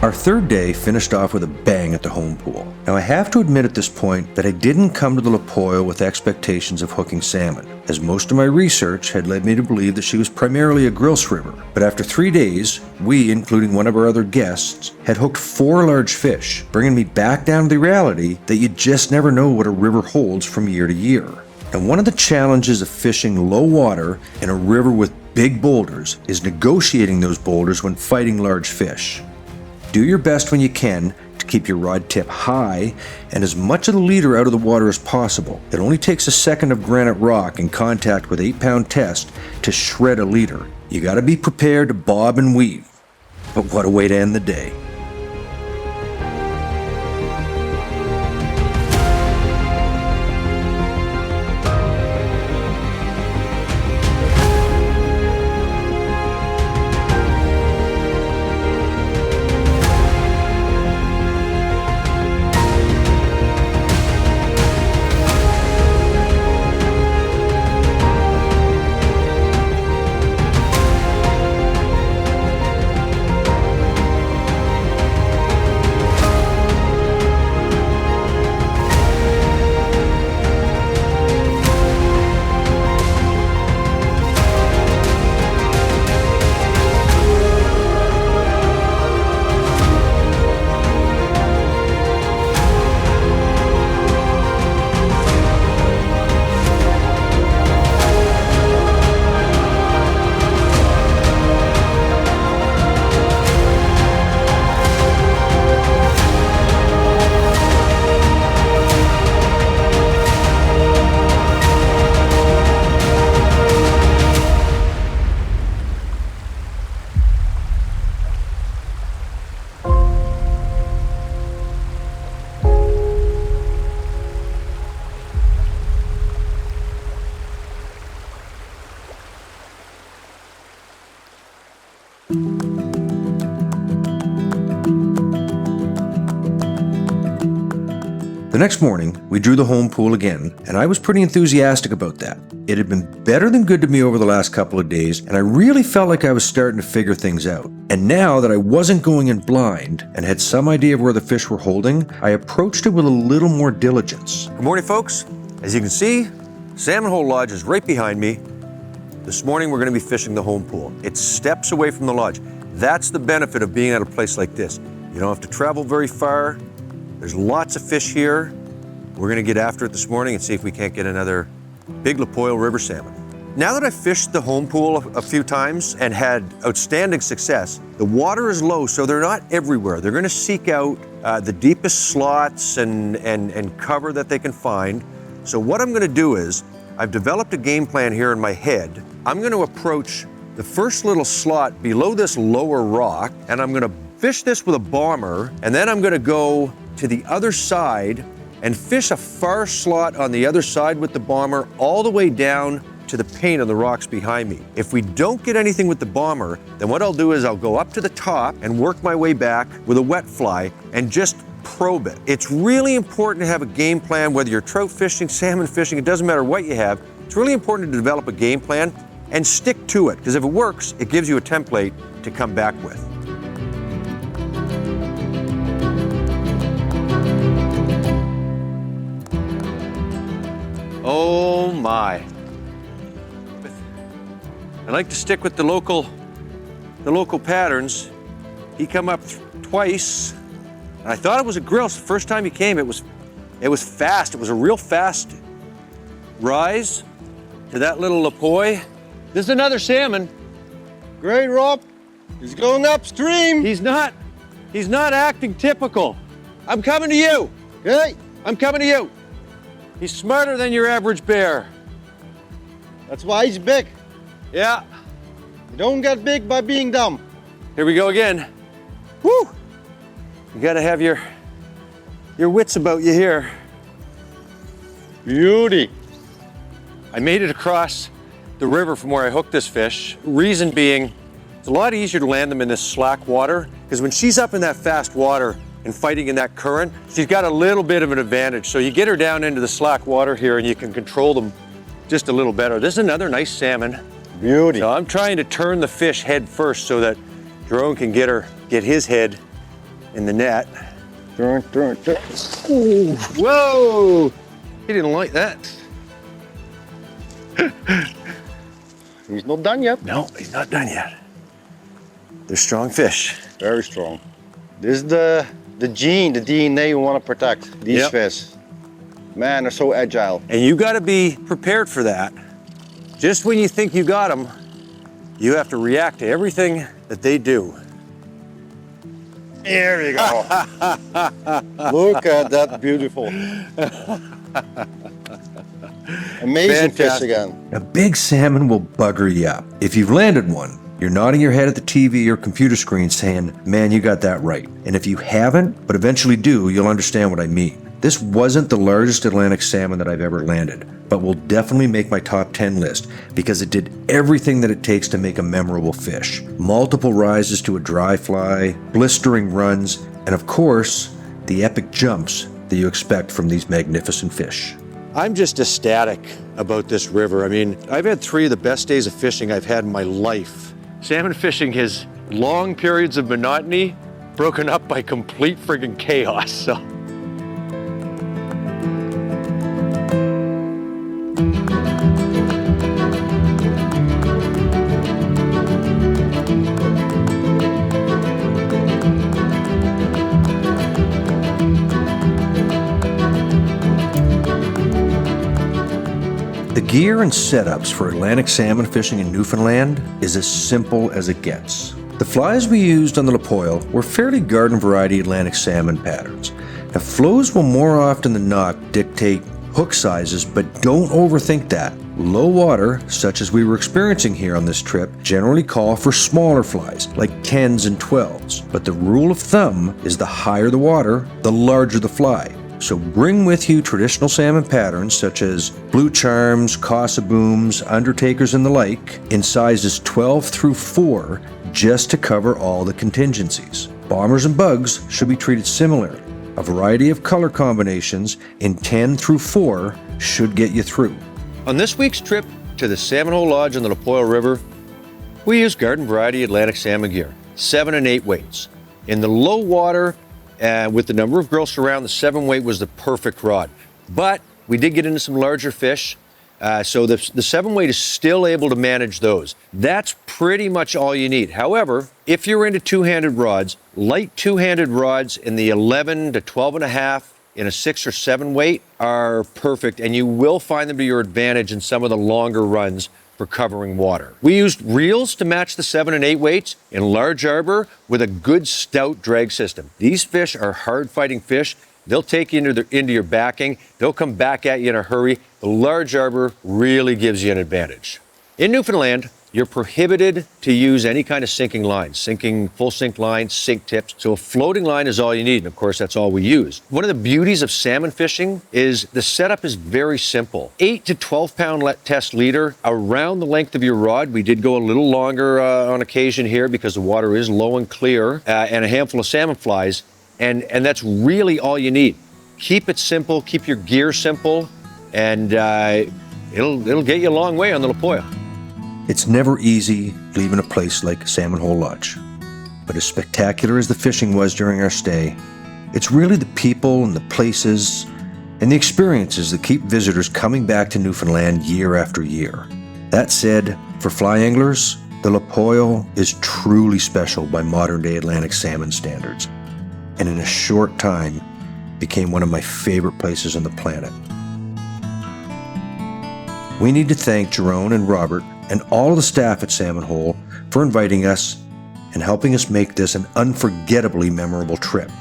Our third day finished off with a bang at the home pool. Now I have to admit at this point that I didn't come to the Lapoille with expectations of hooking salmon, as most of my research had led me to believe that she was primarily a grouse river. But after 3 days, we, including one of our other guests, had hooked 4 large fish, bringing me back down to the reality that you just never know what a river holds from year to year. And one of the challenges of fishing low water in a river with big boulders is negotiating those boulders when fighting large fish. Do your best when you can to keep your rod tip high and as much of the leader out of the water as possible. It only takes a second of granite rock in contact with 8-pound test to shred a leader. You gotta be prepared to bob and weave. But what a way to end the day. The next morning, we drew the home pool again, and I was pretty enthusiastic about that. It had been better than good to me over the last couple of days, and I really felt like I was starting to figure things out. And now that I wasn't going in blind and had some idea of where the fish were holding, I approached it with a little more diligence. Good morning, folks. As you can see, Salmon Hole Lodge is right behind me. This morning we're going to be fishing the home pool. It's steps away from the lodge. That's the benefit of being at a place like this. You don't have to travel very far. There's lots of fish here. We're going to get after it this morning and see if we can't get another big Lapoille River salmon. Now that I've fished the home pool a few times and had outstanding success, the water is low, so they're not everywhere. They're going to seek out the deepest slots and cover that they can find. So what I'm going to do is, I've developed a game plan here in my head. I'm going to approach the first little slot below this lower rock, and I'm going to fish this with a bomber, and then I'm going to go to the other side and fish a far slot on the other side with the bomber all the way down to the pane of the rocks behind me. If we don't get anything with the bomber, then what I'll do is I'll go up to the top and work my way back with a wet fly and just probe it. It's really important to have a game plan, whether you're trout fishing, salmon fishing, it doesn't matter what you have. It's really important to develop a game plan and stick to it, because if it works, it gives you a template to come back with. Oh my. I like to stick with the local patterns. He come up twice, and I thought it was a grill. So the first time he came, it was fast. It was a real fast rise to that little Lapoille. This is another salmon. Great, Rob. He's going upstream. He's not acting typical. I'm coming to you. Hey. I'm coming to you. He's smarter than your average bear. That's why he's big. Yeah. You don't get big by being dumb. Here we go again. Woo! You gotta have your wits about you here. Beauty. I made it across the river from where I hooked this fish. Reason being, it's a lot easier to land them in this slack water, because when she's up in that fast water and fighting in that current, she's got a little bit of an advantage. So you get her down into the slack water here and you can control them just a little better. This is another nice salmon. Beauty. So I'm trying to turn the fish head first so that Jerome can get his head in the net. Turn. Ooh. Whoa! He didn't like that. He's not done yet. No, he's not done yet. They're strong fish. Very strong. This is the gene, the DNA we want to protect, these fish. Man, they're so agile. And you got to be prepared for that. Just when you think you got them, you have to react to everything that they do. Here we go. Look at that, beautiful. Amazing fish again. A big salmon will bugger you up. If you've landed one, you're nodding your head at the TV or computer screen saying, man, you got that right. And if you haven't, but eventually do, you'll understand what I mean. This wasn't the largest Atlantic salmon that I've ever landed, but will definitely make my top 10 list because it did everything that it takes to make a memorable fish. Multiple rises to a dry fly, blistering runs, and of course, the epic jumps that you expect from these magnificent fish. I'm just ecstatic about this river. I mean, I've had 3 of the best days of fishing I've had in my life. Salmon fishing has long periods of monotony broken up by complete friggin' chaos, so. The gear and setups for Atlantic salmon fishing in Newfoundland is as simple as it gets. The flies we used on the Lapoille were fairly garden variety Atlantic salmon patterns. Now, flows will more often than not dictate hook sizes, but don't overthink that. Low water, such as we were experiencing here on this trip, generally call for smaller flies, like 10s and 12s. But the rule of thumb is the higher the water, the larger the fly. So bring with you traditional salmon patterns such as blue charms, Casa booms, undertakers, and the like in sizes 12 through 4 just to cover all the contingencies. Bombers and bugs should be treated similarly. A variety of color combinations in 10 through 4 should get you through. On this week's trip to the Salmon Hole Lodge on the Lapoille River, we used garden variety Atlantic salmon gear, 7 and 8 weights. In the low water, with the number of gross around, the 7 weight was the perfect rod. But we did get into some larger fish, so the 7 weight is still able to manage those. That's pretty much all you need. However, if you're into two-handed rods, light two-handed rods in the 11 to 12.5 in a 6 or 7 weight are perfect, and you will find them to your advantage in some of the longer runs for covering water. We used reels to match the 7 and 8 weights in large arbor with a good stout drag system. These fish are hard-fighting fish. They'll take you into your backing. They'll come back at you in a hurry. The large arbor really gives you an advantage. In Newfoundland, you're prohibited to use any kind of sinking lines, full sink lines, sink tips. So a floating line is all you need, and of course that's all we use. One of the beauties of salmon fishing is the setup is very simple. 8 to 12 pound test leader around the length of your rod. We did go a little longer on occasion here because the water is low and clear, and a handful of salmon flies, and that's really all you need. Keep it simple, keep your gear simple, and it'll get you a long way on the Lapoille. It's never easy leaving a place like Salmon Hole Lodge. But as spectacular as the fishing was during our stay, it's really the people and the places and the experiences that keep visitors coming back to Newfoundland year after year. That said, for fly anglers, the Lapoille is truly special by modern-day Atlantic salmon standards, and in a short time became one of my favorite places on the planet. We need to thank Jerome and Robert and all of the staff at Salmon Hole for inviting us and helping us make this an unforgettably memorable trip.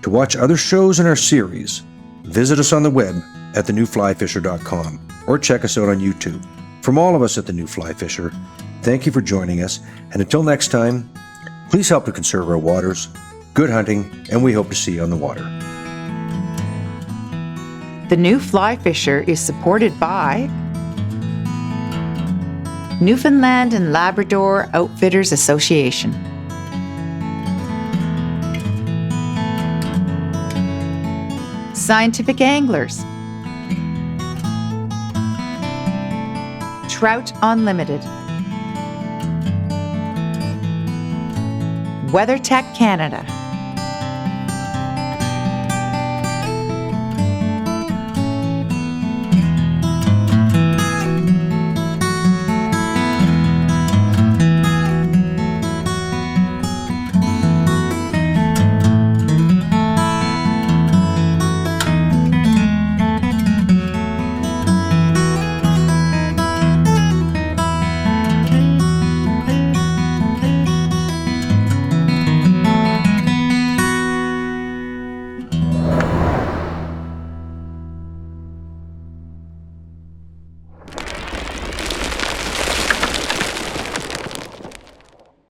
To watch other shows in our series, visit us on the web at thenewflyfisher.com or check us out on YouTube. From all of us at The New Fly Fisher, thank you for joining us, and until next time, please help to conserve our waters. Good hunting, and we hope to see you on the water. The New Fly Fisher is supported by Newfoundland and Labrador Outfitters Association, Scientific Anglers, Trout Unlimited, WeatherTech Canada,